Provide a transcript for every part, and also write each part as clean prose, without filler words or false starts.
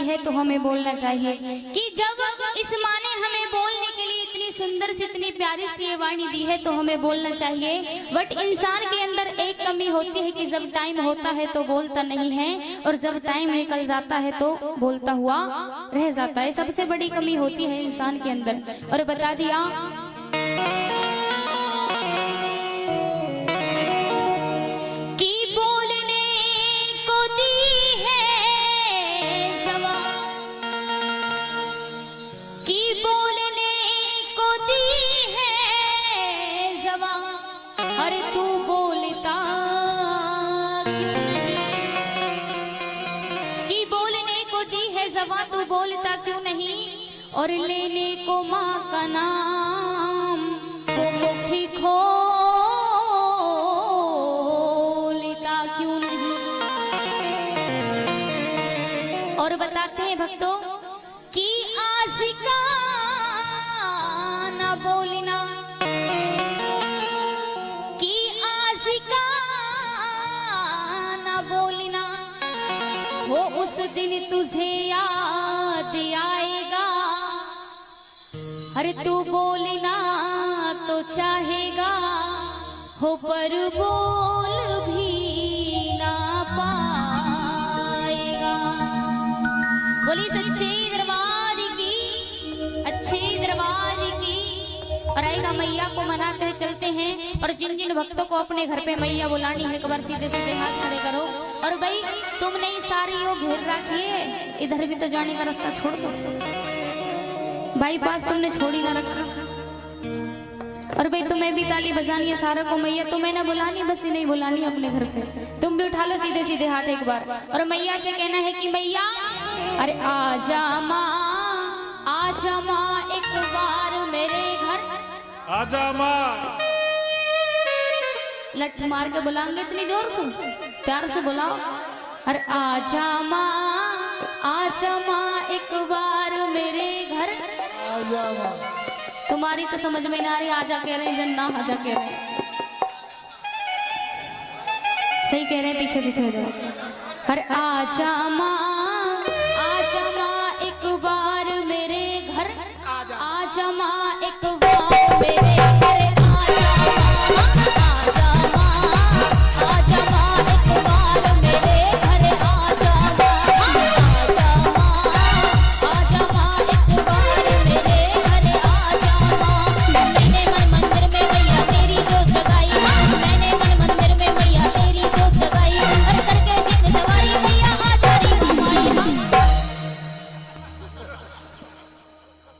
है तो हमें बोलना चाहिए कि जब इस माँ ने हमें बोलने के लिए इतनी सुंदर सी इतनी प्यारी सी ये वाणी दी है तो हमें बोलना चाहिए। बट इंसान के अंदर एक कमी होती है कि जब टाइम होता है तो बोलता नहीं है और जब टाइम निकल जाता है तो बोलता हुआ रह जाता है। सबसे बड़ी कमी होती है इंसान के अंदर। और बता दिया तू बोलता क्यों नहीं और लेने को माँ का नाम वो मुखी खोलता क्यों नहीं। और बताते हैं भक्तों कि आशिका ना बोलना कि आशिका ना बोलना वो उस दिन तुझे याद आएगा। अरे तू बोलना तो चाहेगा हो पर बोल भी ना पाएगा। बोली सच्चे दरबार की, अच्छे दरबार की। और आएगा मैया को मनाते हैं चलते हैं। और जिन जिन भक्तों को अपने घर पे मैया बुलानी है एक बार सीधे सीधे हाथ खड़े करो। और भाई तुमने सारी यो घेर रखी है, इधर भी तो जाने का रास्ता छोड़ दो। बाईपास तुमने छोड़ ही ना रखा। और भाई तुम्हें भी ताली बजानी है सारा को मैया तुम्हें ना बुलानी, बस ही नहीं बुलानी अपने घर पे। तुम भी उठा लो सीधे सीधे हाथ एक बार और मैया से कहना है कि मैया अरे आजा माँ एक बार मेरे घर आजा माँ। लठ मार के बुलाएंगे इतनी जोर से, प्यार से बुलाओ। अरे आजा माँ एक बार मेरे घर। आजा माँ। तुम्हारी तो समझ में ना आ रही, आजा कह रहे हैं जन्ना आजा कह रहे हैं। सही कह रहे हैं, पीछे पीछे हो जाओ। अरे आजा माँ एक बार मेरे घर। आजा माँ एक बार मेरे घर।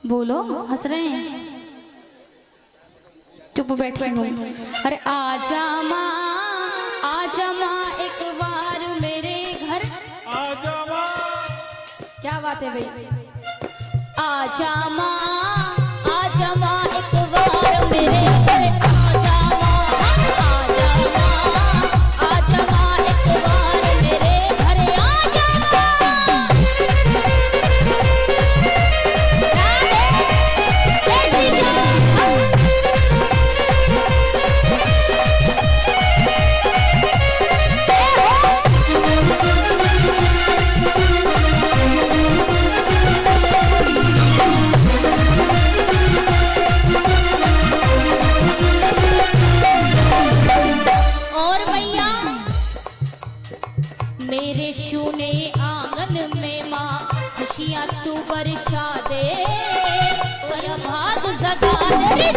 बोलो, हंस रहे हैं, चुप बैठे हो। अरे आजा माँ एक बार मेरे घर। आजा माँ। क्या बात है भाई। आजा माँ एक बार मेरे घर। आजा माँ एक बार मेरे घर। आजा मेरे शूने आंगन में माँ खुशियाँ तू बरसा दे, तेरा भाग जगा दे।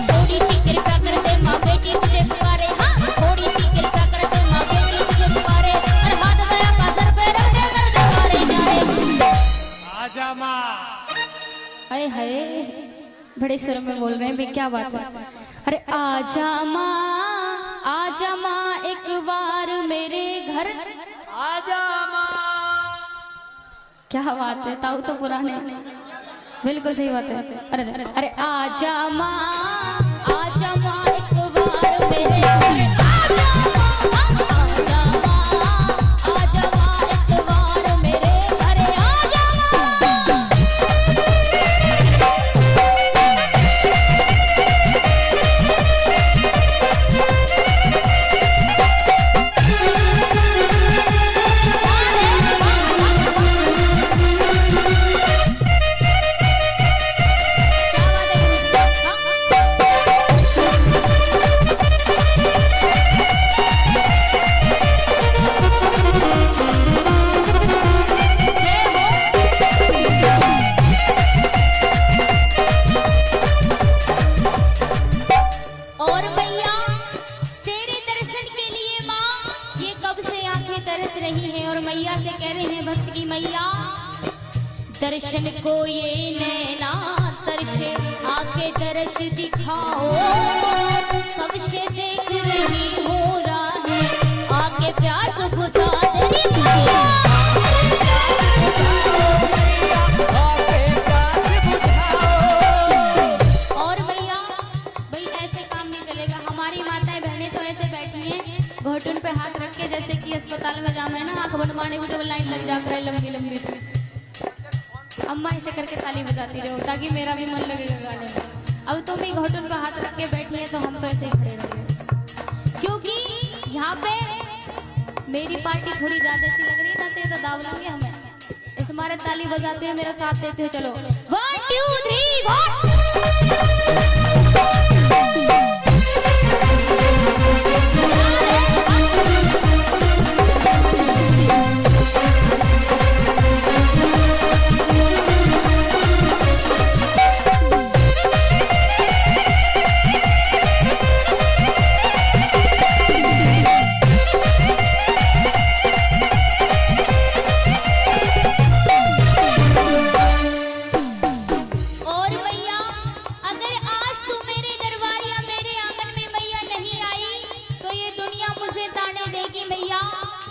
थोड़ी सी कृपा कर दे माँ बेटी तुझे पुकारे। हाँ थोड़ी सी कृपा कर दे माँ बेटी तुझे पुकारे। और हाथ दया का सर पे रख दे कर जगारे जाए। आजा माँ। हाय हाय बड़े सुर में बोल रहे हैं भाई, क्या बात है। अरे आजा माँ एक बार मेरे घर। आजा माँ। क्या बात है, ताऊ तो पुराने, बिल्कुल सही बात है। अरे आजा माँ एक बार मेरे घर। आजा माँ एक बार मेरे घर। आजा माँ दर्श दिखाओ, कब से देख रही हो राह, आके प्यास बुझा तेरी मैया। और भैया भाई ऐसे काम नहीं चलेगा। हमारी माताएं बहनें तो ऐसे बैठी हैं घुटन पे हाथ रख के, जैसे कि अस्पताल में जाम है ना, आंख बनवाने को जब लाइन लग जाता है लंबी लंबी सी। अम्मा ऐसे करके ताली बजाती रहो ताकि मेरा भी मन लगेगा गाने में। अब तुम भी घुटन पे हाथ रख के बैठी है तो हम तो ऐसे ही खड़े रहेंगे, क्योंकि यहाँ पे मेरी पार्टी थोड़ी ज्यादा सी लग रही है ना, तो दाव लेंगे हमें। इस मारे ताली बजाते हैं, मेरा साथ देते हैं। चलो 1 2 3 4।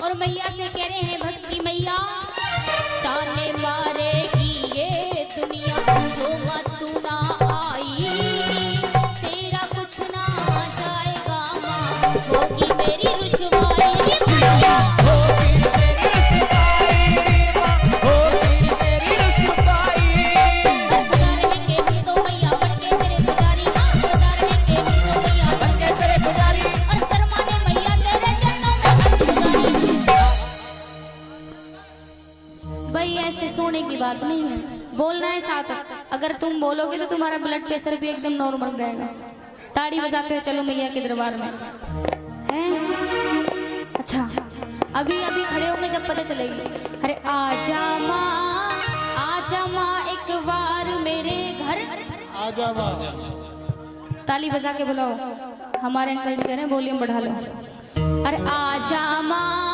और मैया से कह रहे हैं भक्ति मैया, ताने मारेगी ये दुनिया जो मत तू ना आई, तेरा कुछ ना जाएगा माँ, होगी मेरी रुसवाई मैया, होगी मेरी रुसवाई। बस करने के भी तो मैया बन के तेरे पुजारी, करने के भी तो मैया बन के तेरे पुजारी, और शर्माने मैया तेरे चरणों में पुजारी। भाई ऐसे सोने की बात नहीं है, बोलना है साथ। अगर तुम बोलोगे तो तुम्हारा ब्लड प्रेशर भी एकदम नॉर्मल रहेगा। ताड़ी बजाते हैं चलो मैया के दरबार में हैं? अच्छा अभी अभी खड़े होंगे जब पता चलेगी। अरे आजा माँ एक बार मेरे घर, आजा माँ। ताली बजा के बुलाओ। हमारे अंकल जी कह रहे हैं वॉल्यूम बढ़ा लो। अरे आजा माँ